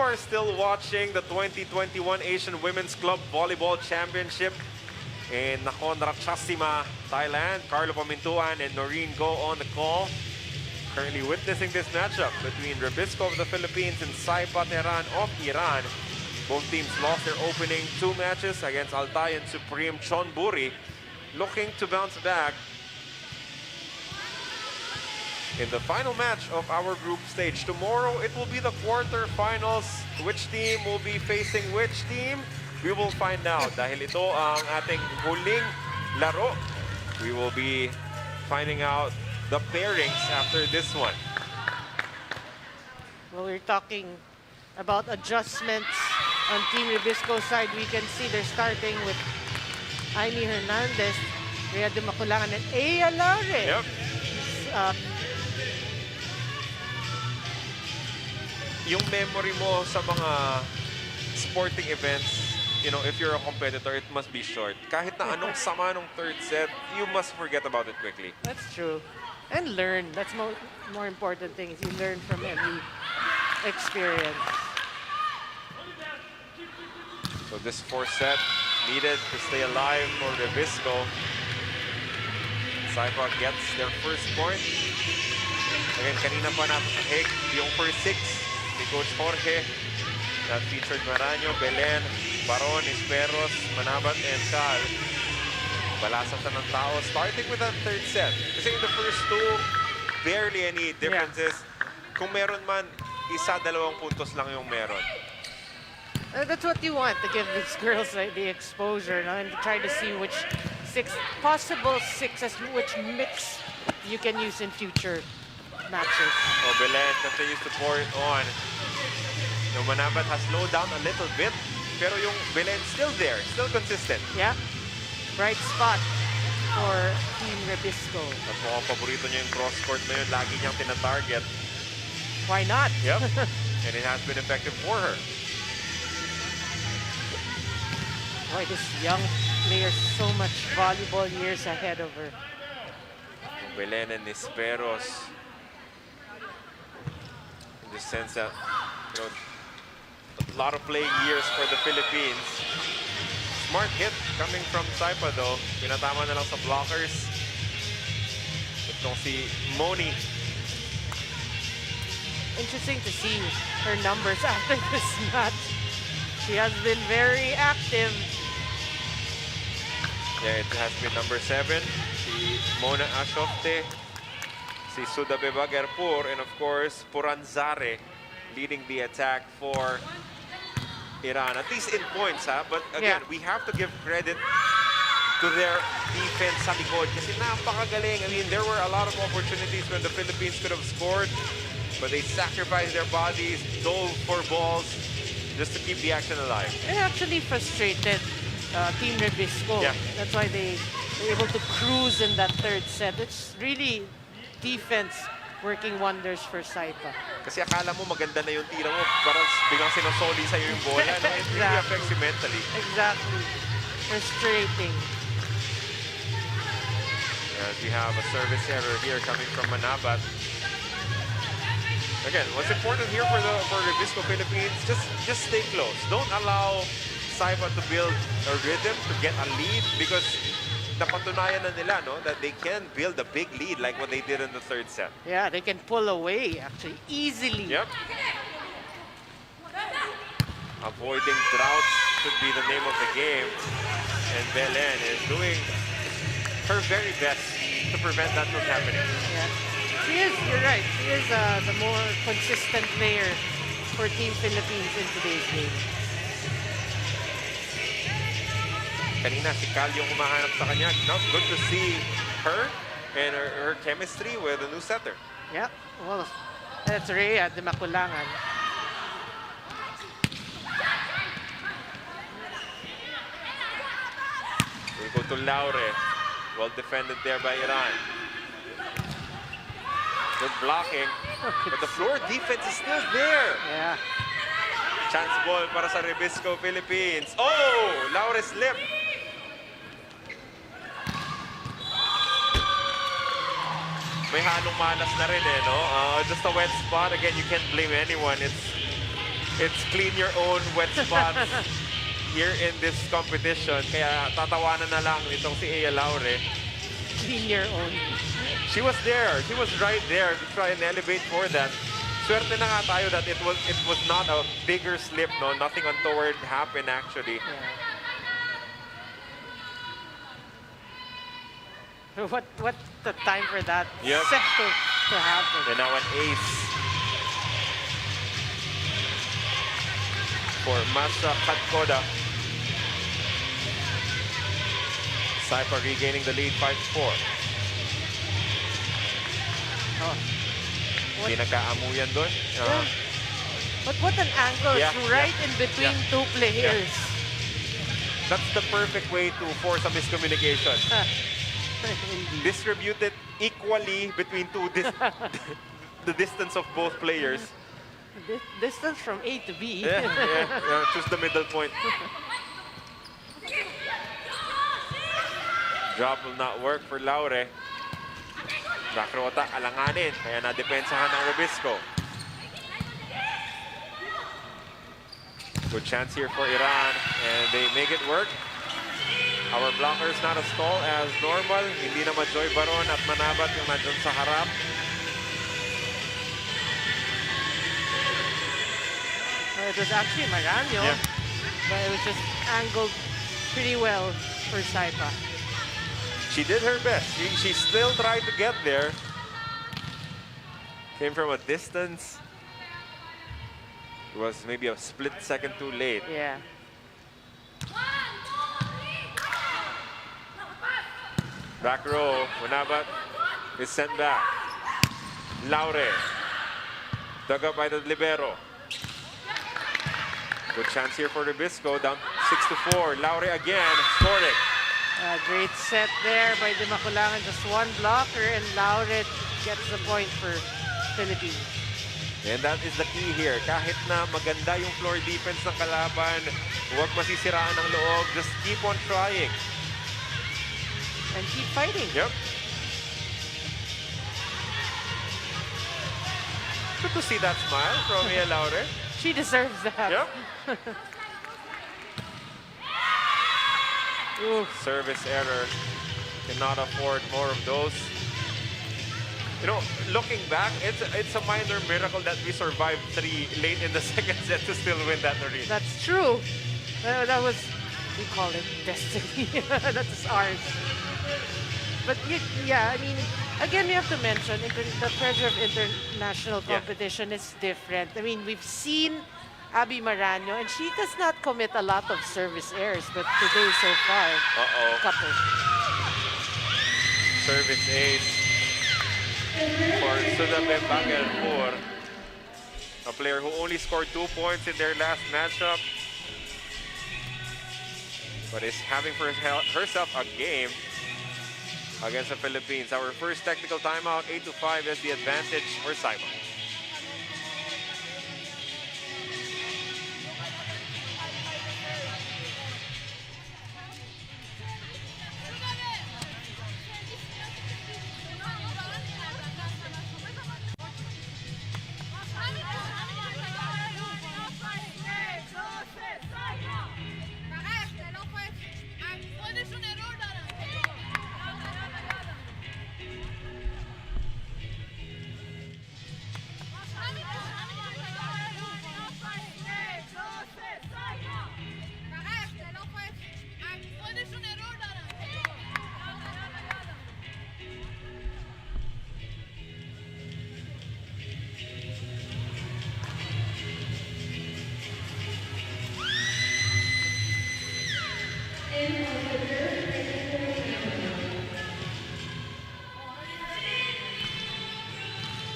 are still watching the 2021 Asian Women's Club Volleyball Championship in Nakhon Ratchasima, Thailand. Carlo Pamintuan and Noreen Go on the call. Currently witnessing this matchup between Rebisco of the Philippines and Saipa Tehran of Iran. Both teams lost their opening 2 matches against Altai and Supreme Chonburi, looking to bounce back in the final match of our group stage. Tomorrow, it will be the quarterfinals. Which team will be facing which team? We will find out. Dahil ito ang ating huling laro. We will be finding out the pairings after this one. Well, we're talking about adjustments on Team Rebisco side. We can see they're starting with Aimee Hernandez, Rhea de Maculangan, and Aya Lare. Yep. Yung memory mo sa mga sporting events, you know, if you're a competitor, it must be short. Kahit na anong sama nung third set, you must forget about it quickly. That's true. And learn. That's more important thing is you learn from every experience. So this fourth set needed to stay alive for Rebisco. Saipa gets their first point. Again, kanina pa natin sa Hague, yung first 6 ni Coach Jorge that featured Maranyo, Belen, Baron, Esperos, Manabat, and Cal. Balasan siya ng tao, starting with that third set. Kasi in the first 2, barely any differences. Yeah. Kung meron man, 1-2 puntos lang yung meron. That's what you want, to give these girls the exposure, no? And try to see which possible sixes, which mix you can use in future matches. Oh, Belen continues to pour it on. Yung Manabat has slowed down a little bit, pero yung Belen still there, still consistent. Yeah. Bright spot for Team Rebisco. At mukhang paborito niya yung cross-court na yun. Lagi niyang tina-target. Why not? Yep. And it has been effective for her. Boy, this young player, so much volleyball years ahead of her. Belen and Esperos. In the sense that, you know, a lot of playing years for the Philippines. Smart hit coming from Saipa though. Pinatama na lang sa blockers. Itong si Moni. Interesting to see her numbers after this match. She has been very active. Yeah, it has been number 7, si Mona Ashofte, si Sudabeba Gerpur, and of course, Puranzare leading the attack for Iran. At least in points, ha? But again, we have to give credit to their defense sa likod kasi napakagaling. I mean, there were a lot of opportunities when the Philippines could have scored, but they sacrificed their bodies, dove for balls, just to keep the action alive. It actually frustrated Team Rebisco. Yeah. That's why they were able to cruise in that third set. It's really defense working wonders for Saipa. Kasi akala mo maganda na yung tira mo, parang biglang sinosoli sa'yo yung bola. No? It really affects you mentally. Exactly. Frustrating. As we have a service error here coming from Manabat. Again, what's important here for Rebisco Philippines, just stay close. Don't allow Saipa to build a rhythm, to get a lead, because napatunayan na nila, no, that they can build a big lead like what they did in the third set. Yeah, they can pull away, actually, easily. Yep. Avoiding droughts should be the name of the game. And Belen is doing her very best to prevent that from happening. Yeah. She is, you're right. She is the more consistent player for Team Philippines in today's game. Kanina si Cal yung humahanap sa kanya. No, good to see her and her chemistry with the new setter. Yeah, well, that's Rhea de Maculangan. We go to Laure. Well defended there by Iran. Good blocking, but the floor defense is still there. Yeah. Chance ball para sa Rebisco Philippines. Oh, Laure slip. May halong malas na rin eh, no? Just a wet spot. Again, you can't blame anyone. It's It's clean your own wet spots here in this competition. Kaya tatawanan na lang itong si Ea Laure. Clean your own. She was there. She was right there to try and elevate for that. Swerte na nga tayo that it was not a bigger slip, no? Nothing untoward happened actually. Yeah. What's the time for that Yep. set to happen? And now an ace for Masha Katkoda. Saipa regaining the lead 5-4. Oh. Hindi nagkaamuyan doon. Yeah. But what an angle. Yeah, It's right yeah, in between yeah. two players. That's the perfect way to force a miscommunication. Indeed. Distribute it equally between the distance of both players. Distance from A to B. Yeah. Choose the middle point. Drop will not work for Laure. Bakrota, alanganin. Kaya nadepensahan ng Rebisco. Good chance here for Iran. And they make it work. Our blocker is not as tall as normal. Hindi na Joy Baron at Manabat yung nandun sa harap. It was actually Maranyo. Yeah. But it was just angled pretty well for Saipa. She did her best. She still tried to get there. Came from a distance. It was maybe a split second too late. Yeah. Back row, Manabat is sent back. Laure, dug up by the libero. Good chance here for Rebisco, down 6-4. Laure again, scored it. Great set there by Di Makulangan. Just one blocker and Laure gets the point for Philippines. And that is the key here. Kahit na maganda yung floor defense ng kalaban, huwag masisiraan ang loob. Just keep on trying. And keep fighting. Yep. Good to see that smile from Ea Laure. She deserves that. Yep. Oof. Service error. Cannot afford more of those. You know, looking back, it's a minor miracle that we survived 3 late in the second set to still win that arena. That's true. That was, we call it destiny. That's ours. But yeah, I mean, again, we have to mention the pressure of international competition is different. I mean, we've seen Abby Maranyo, and she does not commit a lot of service errors, but today so far, a couple. Service ace for Sudabe Bagelpur, a player who only scored 2 points in their last matchup, but is having for herself a game against the Philippines. Our first technical timeout, 8-5 is the advantage for Saipa.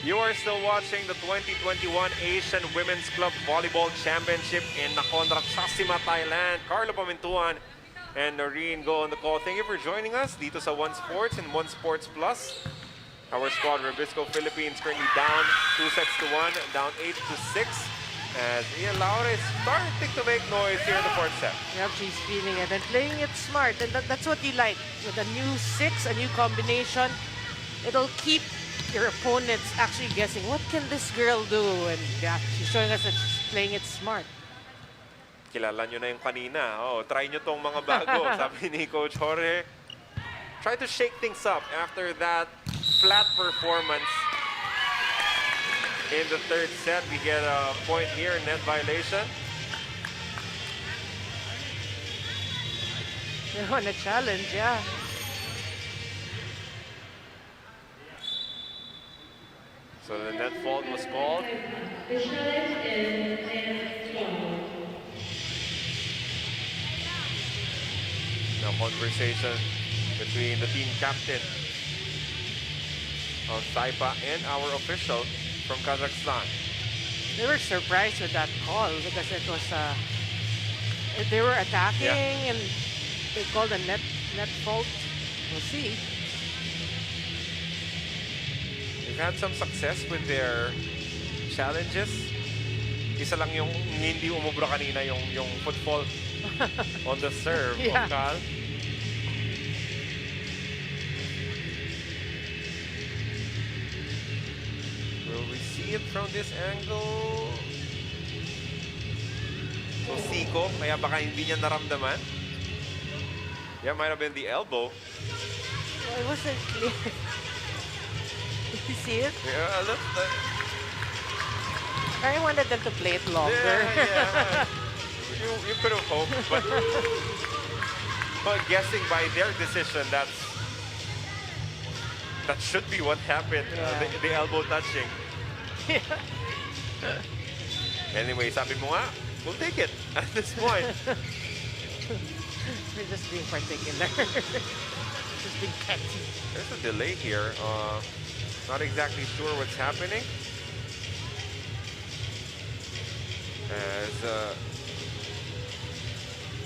You are still watching the 2021 Asian Women's Club Volleyball Championship in Nakhon Ratchasima, Thailand. Carlo Pamintuan and Noreen go on the call. Thank you for joining us dito sa One Sports and One Sports Plus. Our squad, Rebisco Philippines, currently down 2-1, down 8-6. As Ea Laure is starting to make noise here in the fourth set. Yep, she's feeling it and playing it smart, and that's what you like. With a new 6, a new combination, it'll keep your opponents actually guessing, what can this girl do? And yeah, she's showing us that playing it smart. Kilala nyo na yung kanina. Oh, try nyo tong mga bago, sabi ni Coach Jorge. Try to shake things up after that flat performance. In the third set, we get a point here, net violation. They want a challenge, yeah. So the net fault was called. Now conversation between the team captain of Saipa and our official from Kazakhstan. They were surprised with that call because it was they were attacking and they called a net fault. We'll see. They've had some success with their challenges. Isa lang yung hindi umubra kanina yung foot fault on the serve of Cal. Will we see it from this angle? So Siko, kaya baka hindi niya naramdaman. Yeah, might have been the elbow. Well, it wasn't clear. Did you see it? Yeah, look. I wanted them to play it longer. Yeah. You could have hoped, but guessing by their decision, that should be what happened. Yeah. The elbow touching. Anyway, sabi mo nga, we'll take it at this point. We're just being particular. Just being petty. There's a delay here. Not exactly sure what's happening. As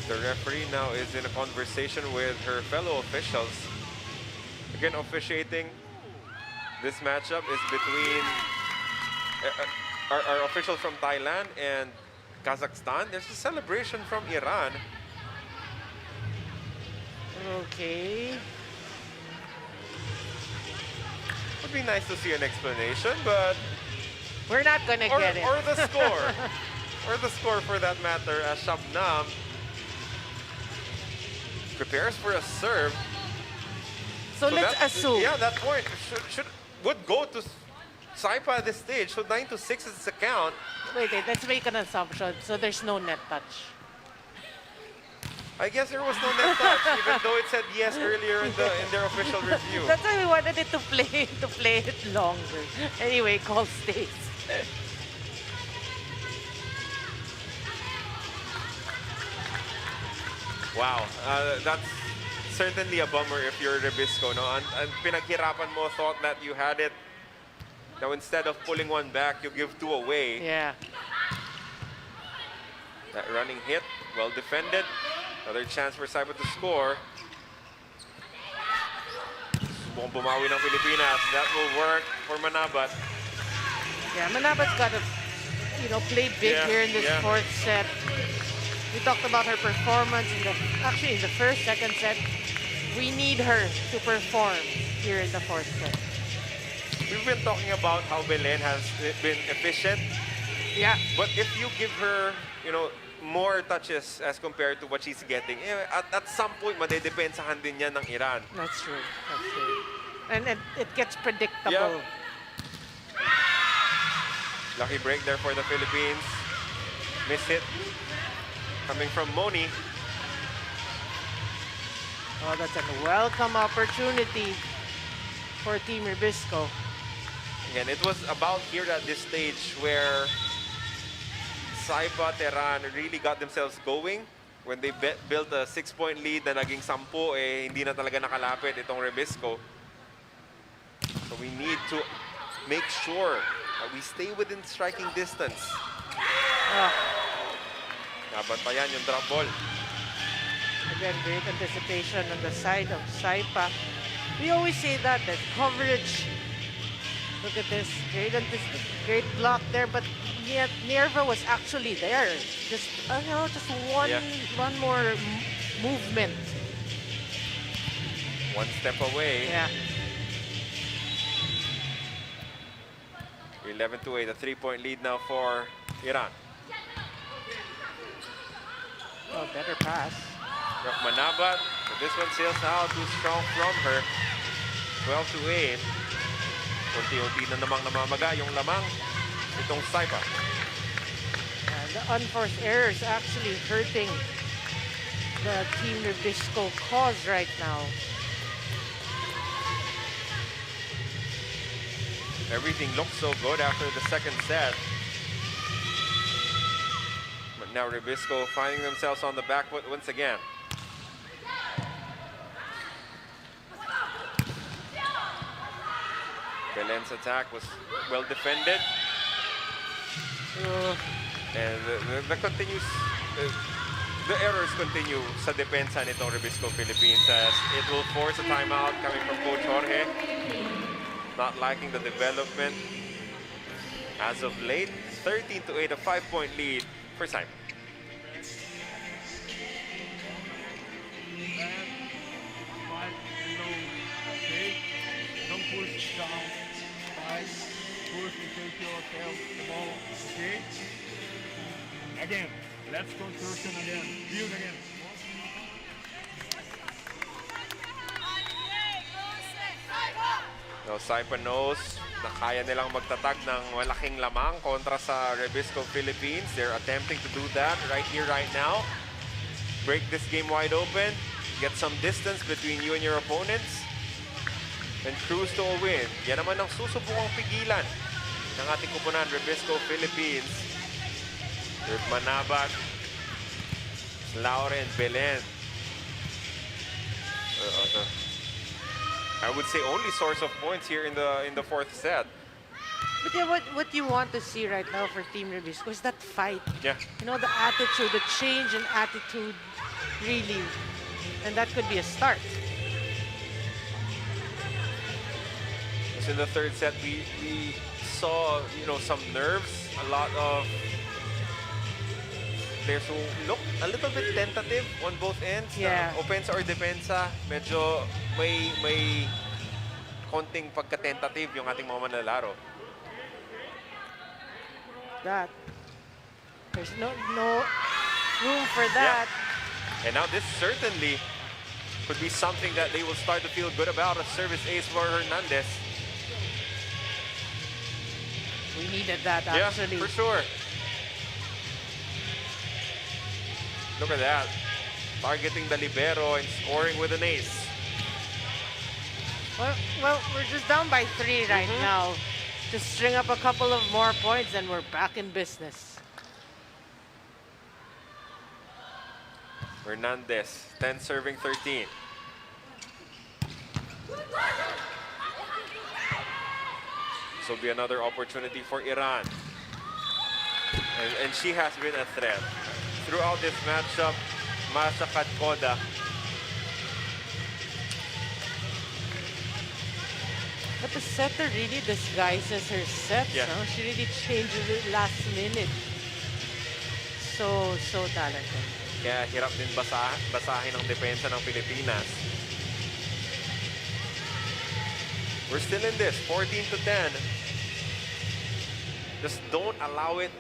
the referee now is in a conversation with her fellow officials. Again, officiating this matchup is between our officials from Thailand and Kazakhstan. There's a celebration from Iran. Okay. Would be nice to see an explanation, but We're not gonna get it. or the score, or the score for that matter. As Shabnam prepares for a serve. So let's that- assume. Yeah, that point would go to Saipa at this stage. So 9-6 is the count. Wait, let's make an assumption. So there's no net touch. I guess there was no net touch, even though it said yes earlier in their official review. That's why we wanted it to play it longer. Anyway, call stays. Wow, that's certainly a bummer if you're Rebisco, no? And pinaghirapan mo, thought that you had it. Now instead of pulling one back, you give two away. Yeah. That running hit, well defended. Another chance for Saipa to score. Subukang bumawi ng Pilipinas. That will work for Manabat. Yeah, Manabat's got to, play big Yeah, here in this yeah. fourth set. We talked about her performance in the first, second set. We need her to perform here in the fourth set. We've been talking about how Belen has been efficient. Yeah. But if you give her, more touches as compared to what she's getting, at some point, madedepensahan din yan ng Iran. That's true. That's true. And it gets predictable. Yeah. Lucky break there for the Philippines. Miss hit coming from Moni. Oh, that's a welcome opportunity for Team Rebisco. Again, it was about here at this stage where Saipa, Tehran really got themselves going. When they built a 6-point lead na naging 10, hindi na talaga nakalapit itong Rebisco. So we need to make sure that we stay within striking distance. Nabantayan yung drop ball. Again, great anticipation on the side of Saipa. We always say that coverage. Look at this, great block there, but yet Nerva was actually there. Just one more movement. One step away. Yeah. 11-8, a 3-point lead now for Iran. Better pass. Manabat, but this one sails out too strong from her. 12-8. Unti-unti na namang namamaga yung lamang itong Saipa. And the unforced errors actually hurting the Team Rebisco cause right now. Everything looks so good after the second set. But now Rebisco finding themselves on the back foot once again. Belen's attack was well defended. And the continues, the errors continue sa depensa nitong Rebisco Philippines as it will force a timeout coming from Coach Jorge. Not liking the development as of late. 13-8, a 5-point lead for Saipa. Okay, don't push down. Push and take yourself the ball. Okay. Again, let's construction again. Build again. Now, Saipa knows na kaya nilang magtatag ng malaking lamang kontra sa Rebisco Philippines. They're attempting to do that right here, right now. Break this game wide open. Get some distance between you and your opponents. And cruise to a win. Yan naman ang susubukang pigilan ng ating kupunan, Rebisco Philippines. With Manabat, Laura, and Belen. I would say only source of points here in the fourth set. But yeah, what you want to see right now for Team Rebisco is that fight. Yeah. You know, the attitude, the change in attitude, really. And that could be a start. Because in the third set, we saw, you know, some nerves, a lot of players who look a little bit tentative on both ends. Yeah. Offensa or depensa, medyo may konting pagka-tentative yung ating mga manlalaro. That. There's no room for that. Yeah. And now this certainly could be something that they will start to feel good about. A service ace for Hernandez. We needed that, actually. Yeah, for sure. Look at that. Targeting the libero and scoring with an ace. Well, we're just down by 3 right now. Just string up a couple of more points and we're back in business. Hernandez, 10 serving 13. This will be another opportunity for Iran. And she has been a threat. Throughout this matchup, Masha Koda. But the setter really disguises her sets, Yeah. no? She really changes it last minute. So talented. Kaya hirap din basahin ang depensa ng Pilipinas. We're still in this, 14-10. Just don't allow it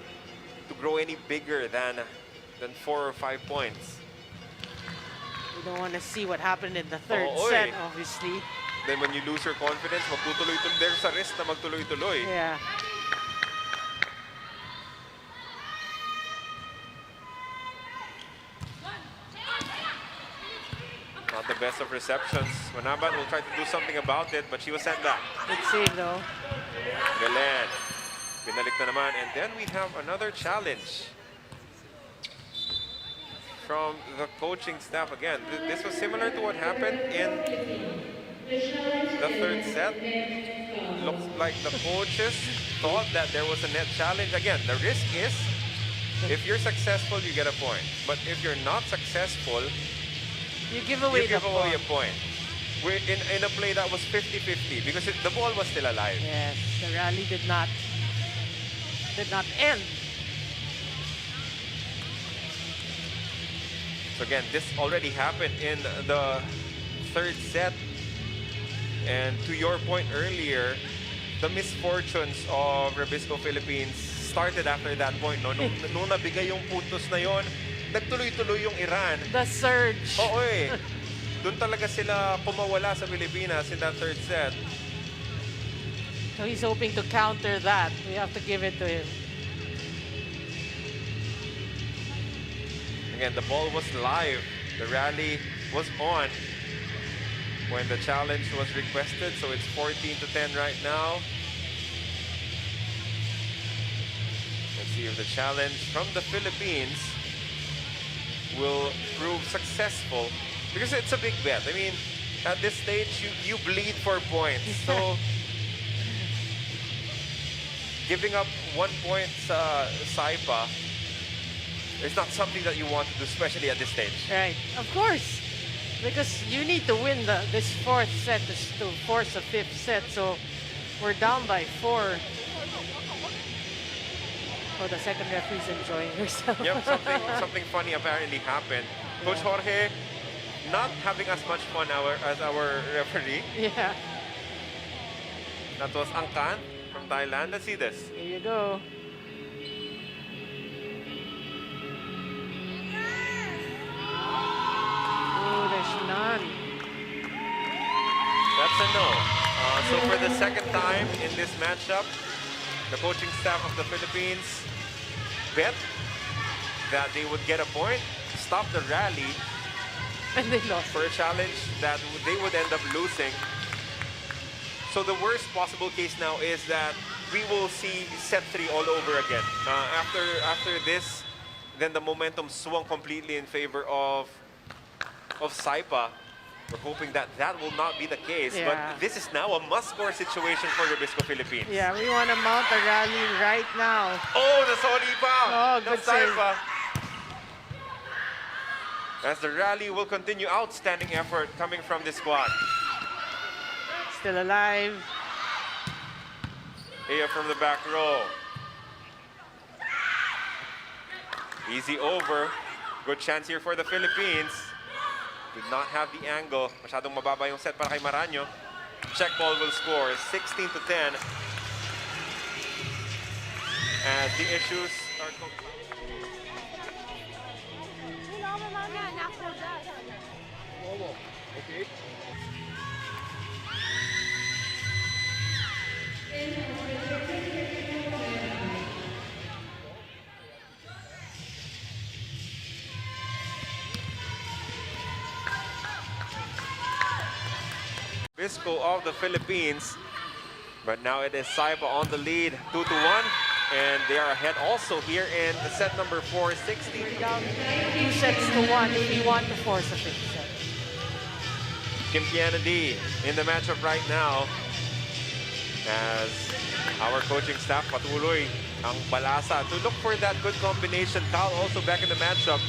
to grow any bigger than 4 or 5 points. We don't want to see what happened in the third Oo, set, eh. obviously. Then when you lose your confidence, magtutuloy-tuloy. There's a risk na magtuloy-tuloy. Yeah. Not the best of receptions. Manabat will try to do something about it, but she was sent back. Good save, though. Belen. Binalik na naman. And then we have another challenge from the coaching staff again. This was similar to what happened in the third set. Looks like the coaches thought that there was a net challenge. Again, the risk is if you're successful, you get a point. But if you're not successful, You give away you the give away a ball. point. We're in a play that was 50-50 because the ball was still alive. Yes, the rally did not end. So again, this already happened in the third set. And to your point earlier, the misfortunes of Rebisco Philippines started after that point. No? Nung nabigay yung puntos na yon, nagtuloy-tuloy yung Iran. The surge. Oo eh. Doon talaga sila pumawala sa Pilipinas in that third set. So he's hoping to counter that. We have to give it to him. Again, the ball was live. The rally was on when the challenge was requested. So it's 14-10 right now. Let's see if the challenge from the Philippines will prove successful. Because it's a big bet. I mean, at this stage, you bleed for points. So giving up 1 point Saipa is not something that you want to do, especially at this stage. Right, of course. Because you need to win this fourth set to force a fifth set. So we're down by 4. Oh, the second referee's enjoying herself. Yep, something funny apparently happened. Coach Jorge not having as much fun as our referee. Yeah. That was Angkan from Thailand. Let's see this. Here you go. Oh, there's none. That's a no. So for the second time in this matchup, the coaching staff of the Philippines bet that they would get a point, stop the rally, And they lost. for a challenge that they would end up losing. So the worst possible case now is that we will see set 3 all over again. After this, then the momentum swung completely in favor of Saipa. We're hoping that that will not be the case. Yeah. But this is now a must-score situation for Rebisco Philippines. Yeah, we want to mount a rally right now. Oh, the Saipa! Oh, good save. Saipa. As the rally will continue, outstanding effort coming from this squad. Still alive. Here from the back row. Easy over. Good chance here for the Philippines. Did not have the angle. Masyadong mababa yung set para kay Maraño. Check ball will score 16-10. As the issues are... Okay. Rebisco of the Philippines. But now it is Saipa on the lead, 2-1. And they are ahead also here in set number 4, 16. Down 2 sets to 1 if we want to force a fifth set. Kim Kennedy in the matchup right now. As our coaching staff patuloy ang balasa to look for that good combination. Cal also back in the matchup,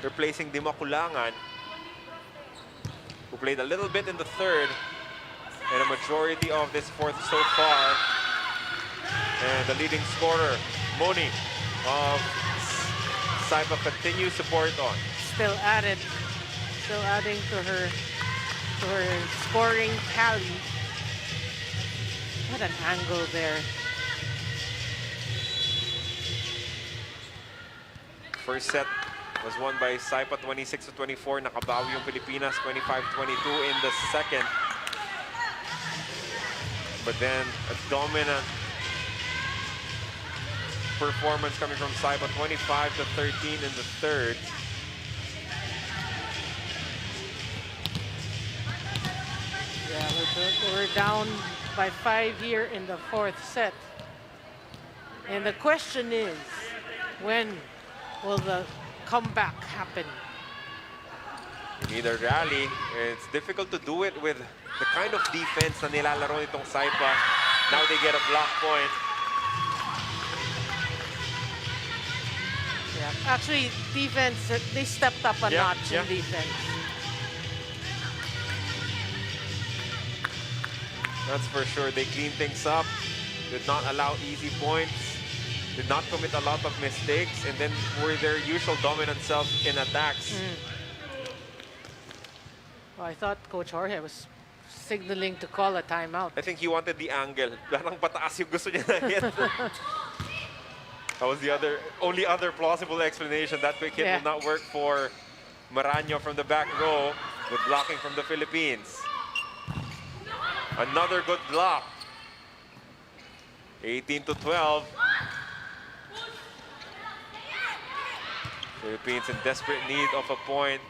replacing Dimakulangan, who played a little bit in the third and a majority of this fourth so far. And the leading scorer, Moni of Saipa, continues to pour it on. Still adding to her scoring tally. What an angle there. First set was won by Saipa 26-24. Nakabawi yung Pilipinas 25-22 in the second. But then a dominant performance coming from Saipa 25-13 in the third. Yeah, we're down by 5 here in the fourth set. And the question is, when will the comeback happen? You need a rally. It's difficult to do it with the kind of defense na nilalaro nitong Saipa. Now they get a block point. Yeah, actually, defense, they stepped up a notch in defense. That's for sure. They cleaned things up, did not allow easy points, did not commit a lot of mistakes, and then were their usual dominant self in attacks. Well, I thought Coach Jorge was signaling to call a timeout. I think he wanted the angle. Parang pataas yung gusto niya na hit. That was the only other plausible explanation. That quick hit will not work for Maraño from the back row with blocking from the Philippines. Another good block. 18-12. Philippines in desperate need of a point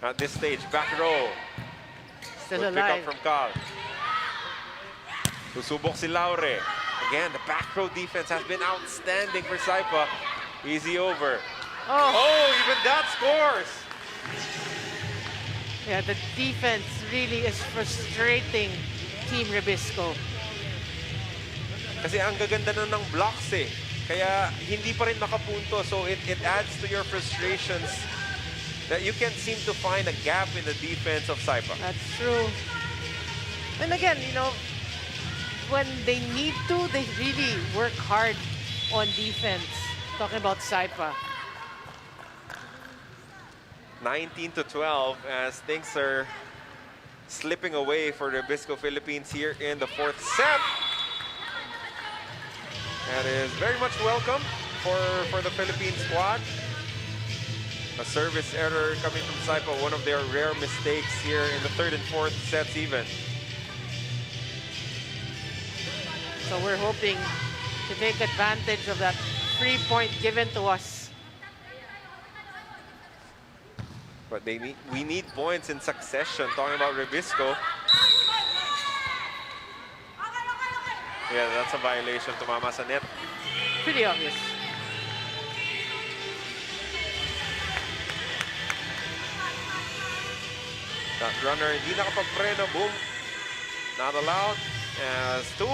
at this stage. Back row. Still Good pick up alive. from Cal. Susubok si Laure. Again, the back row defense has been outstanding for Saipa. Easy over. Oh, even that scores! Yeah, the defense really is frustrating Team Rebisco. Kasi ang gaganda na ng blocks eh. Kaya hindi pa rin makapunto. So it adds to your frustrations that you can't seem to find a gap in the defense of Saipa. That's true. And again, you know, when they need to, they really work hard on defense. Talking about Saipa. 19-12 as things are slipping away for the Rebisco Philippines here in the fourth set. That is very much welcome for the Philippine squad. A service error coming from Saipa, one of their rare mistakes here in the third and fourth sets even. So we're hoping to take advantage of that free point given to us. But we need points in succession. Talking about Rebisco. Yeah, that's a violation. Tumama sa net. Pretty obvious. That runner hindi nakapagpreno. Boom. Not allowed. As 2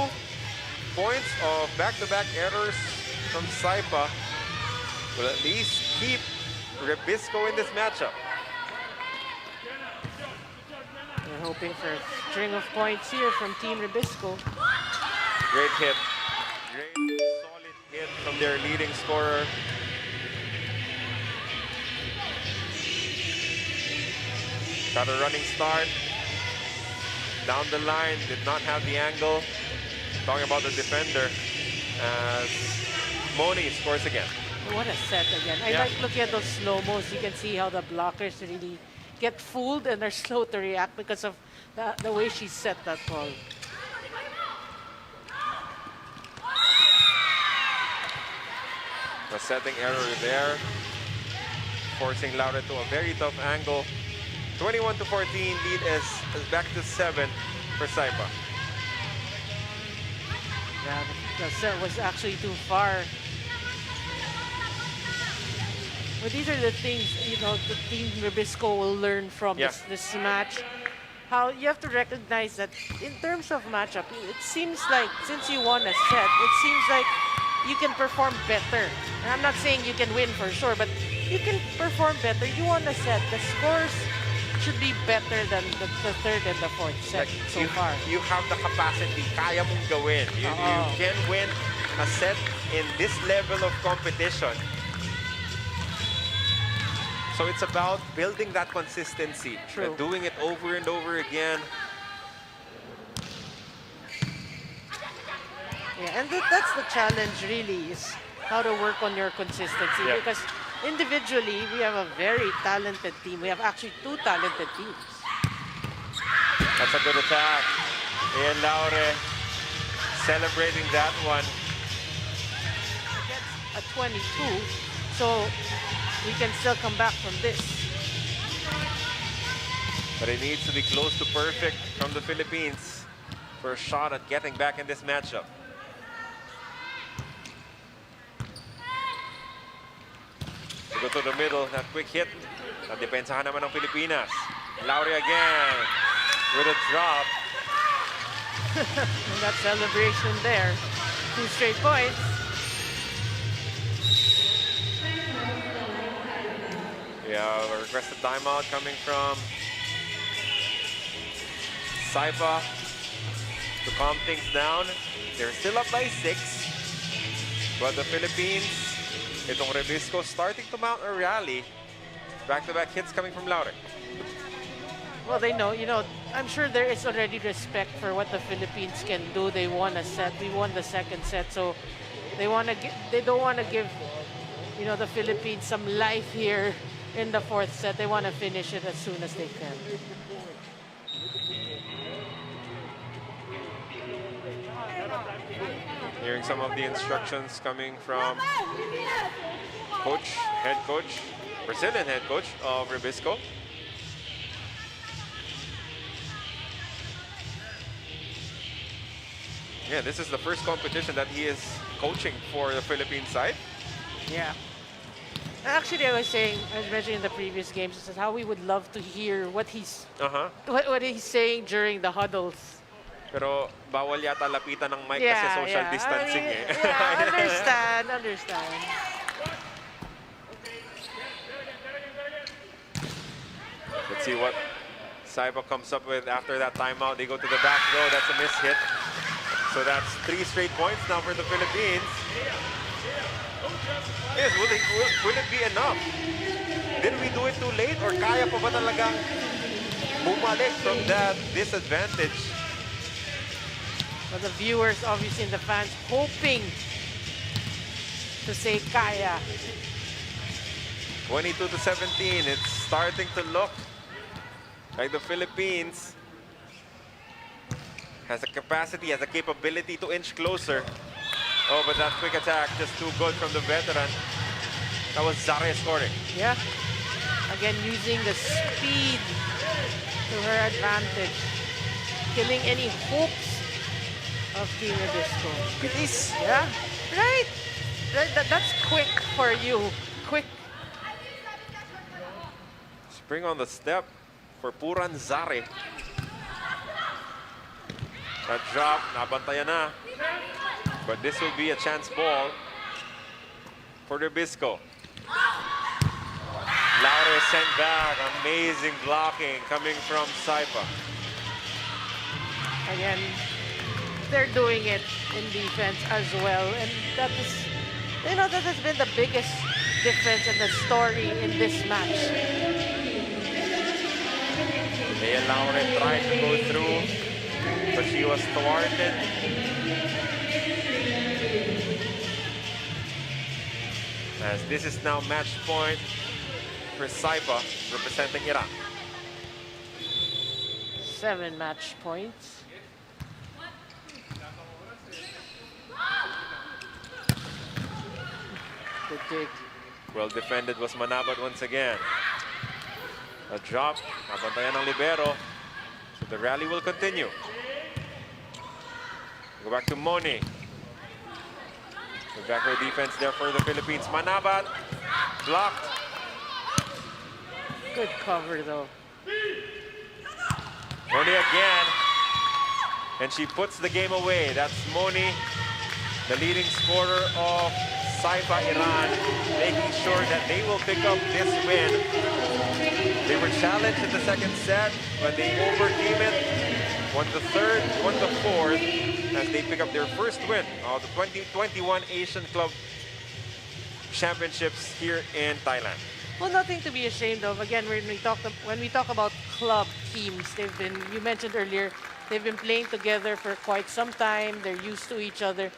points of back-to-back errors from Saipa will at least keep Rebisco in this matchup. We're hoping for a string of points here from Team Rebisco. Great hit. Great solid hit from their leading scorer. Got a running start. Down the line, did not have the angle. Talking about the defender as Moni scores again. What a set again. I like looking at those slow-mos. You can see how the blockers really get fooled and are slow to react because of the way she set that ball. The setting error there, forcing Laura to a very tough angle. 21-14, lead is back to 7 for Saipa. Yeah, the set was actually too far. But these are the things, you know, the Team Rebisco will learn from this match. How you have to recognize that in terms of matchup, it seems like since you won a set, it seems like you can perform better. And I'm not saying you can win for sure, but you can perform better. You won a set. The scores should be better than the third and the fourth set so far. You have the capacity. Kaya mong gawin. You can win a set in this level of competition. So it's about building that consistency. True. Doing it over and over again. Yeah, and that's the challenge really, is how to work on your consistency. Yeah. Because individually, we have a very talented team. We have actually 2 talented teams. That's a good attack. Ian Laure celebrating that one. That's a 22, so we can still come back from this. But it needs to be close to perfect from the Philippines for a shot at getting back in this matchup. To go to the middle, that quick hit. Nadepensahan naman ng Pilipinas. Laure again with a drop. And that celebration there. 2 straight points. Yeah, a requested timeout coming from Saipa to calm things down. They're still up by 6. But the Philippines, itong Rebisco, starting to mount a rally. Back-to-back hits coming from Laure. Well, they know, you know, I'm sure there is already respect for what the Philippines can do. They won a set. We won the second set. So They want to. They don't want to give, the Philippines some life here in the fourth set. They want to finish it as soon as they can. Hearing some of the instructions coming from head coach, Brazilian head coach of Rebisco. Yeah, this is the first competition that he is coaching for the Philippine side. Yeah. Actually, I was mentioning in the previous games, this is how we would love to hear what he's saying during the huddles. Pero bawal yata lapitan ng mic kasi social distancing eh. Yeah, understand. Let's see what Saipa comes up with after that timeout. They go to the back row. That's a miss hit. So that's 3 straight points now for the Philippines. Yes, will it be enough? Did we do it too late or kaya pa ba talagang bumalik from that disadvantage? For the viewers, obviously, and the fans, hoping to say kaya. 22-17. It's starting to look like the Philippines has a capacity, has a capability to inch closer. Oh, but that quick attack just too good from the veteran. That was Zare scoring. Yeah. Again, using the speed to her advantage. Killing any hopes of Team Rebisco. Bilis. Yeah, right. That's quick for you. Quick. Spring on the step for Puran Zare. That drop, nabantayan na. But this will be a chance ball for Rebisco. Laure sent back. Amazing blocking coming from Saipa. Again, they're doing it in defense as well. And that has been the biggest difference in the story in this match. Leia Laure tried to go through, but she was thwarted. As this is now match point for Saipa representing Iran. 7 match points. Good dig. Well defended was Manabat once again. A drop, nabantayan ng libero. So the rally will continue. Go back to Moni. The backward defense there for the Philippines. Manabat, blocked. Good cover though. Moni again. And she puts the game away. That's Moni, the leading scorer of Saipa Iran, making sure that they will pick up this win. They were challenged in the second set, but they overcame it. Won the third, won the fourth, as they pick up their first win of the 2021 Asian Club Championships here in Thailand. Well, nothing to be ashamed of. Again, when we talk about club teams, you mentioned earlier, they've been playing together for quite some time. They're used to each other.